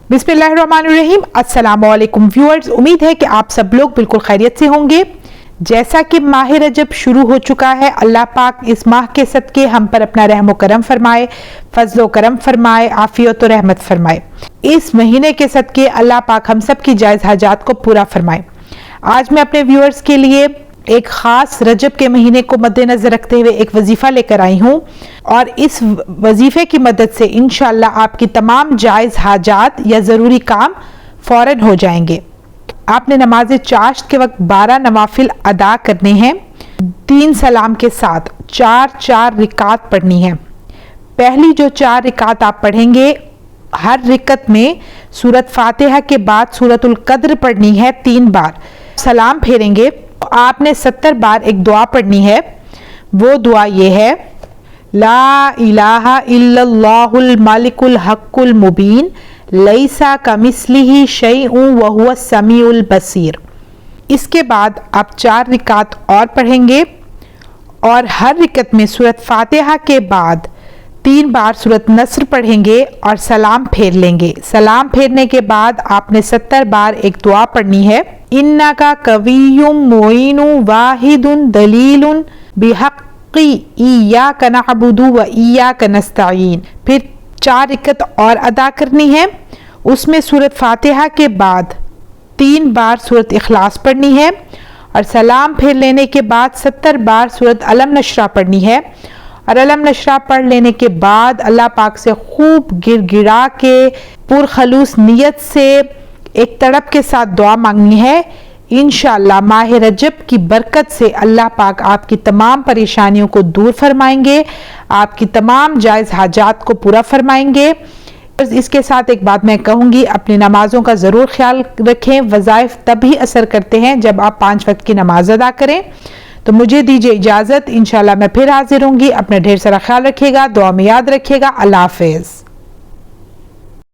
बिस्मिल्लाहिर्रहमानिर्रहीम। अस्सलामु अलैकुम व्यूअर्स, उम्मीद है कि आप सब लोग बिल्कुल खैरियत से होंगे। जैसा कि माह रजब शुरू हो चुका है, अल्लाह पाक इस माह के सदके हम पर अपना रहम करम फरमाए, फजलो करम फरमाए, आफियत और रहमत फरमाए। इस महीने के सदके अल्लाह पाक हम सब की जायज़ हाजात को पूरा फरमाए। आज मैं अपने व्यूअर्स के लिए एक ख़ास रजब के महीने को मद्देनज़र रखते हुए एक वजीफ़ा लेकर आई हूँ और इस वजीफ़े की मदद से इंशाअल्लाह आपकी तमाम जायज़ हाजात या ज़रूरी काम फ़ौरन हो जाएंगे। आपने नमाज चाश्त के वक्त 12 नवाफिल अदा करने हैं। 3 सलाम के साथ 4 रिकात पढ़नी है। पहली जो 4 रिकात आप पढ़ेंगे, हर रिकत में सूरत फातिहा के बाद सूरतुल कद्र पढ़नी है 3 बार। सलाम फेरेंगे तो आपने 70 बार एक दुआ पढ़नी है। वो दुआ ये है, ला इलाहा इल्लल्लाहुल मालिकुल हक्कुल मुबीन लैसा कमिस्लिही शैउन व हुवा समीउल बसीर। इसके बाद आप 4 रिकात और पढ़ेंगे और हर रिकत में सूरत फातिहा के बाद 3 बार सूरत नस्र पढ़ेंगे और सलाम फेर लेंगे। सलाम फेरने के बाद आपने 70 बार एक दुआ पढ़नी है, इन्ना का कवियुम मोइनु वाहिदुन दलीलुन बिहक्की इय्याका नअबुदु व इय्याका नस्तईन। फिर 4 रिकत और अदा करनी है। उसमें सूरत फातिहा के बाद 3 बार सूरत इखलास पढ़नी है और सलाम फेर लेने के बाद 70 बार सूरत अलम नशरा पढ़नी है और अलम नशरा पढ़ लेने के बाद अल्लाह पाक से खूब गिड़गिड़ा के पुरखलूस नियत से एक तड़प के साथ दुआ मांगनी है। इंशाअल्लाह माह रजब की बरकत से अल्लाह पाक आपकी तमाम परेशानियों को दूर फरमाएंगे, आपकी तमाम जायज़ हाजात को पूरा फरमाएंगे। इसके साथ एक बात मैं कहूँगी, अपनी नमाज़ों का ज़रूर ख्याल रखें। वज़ाइफ तभी असर करते हैं जब आप 5 वक्त की नमाज अदा करें। तो मुझे दीजिए इजाज़त, इंशाअल्लाह मैं फिर हाजिर होंगी। अपना ढेर सारा ख्याल रखिएगा, दुआ में याद रखिएगा। अल्लाह हाफ़िज़।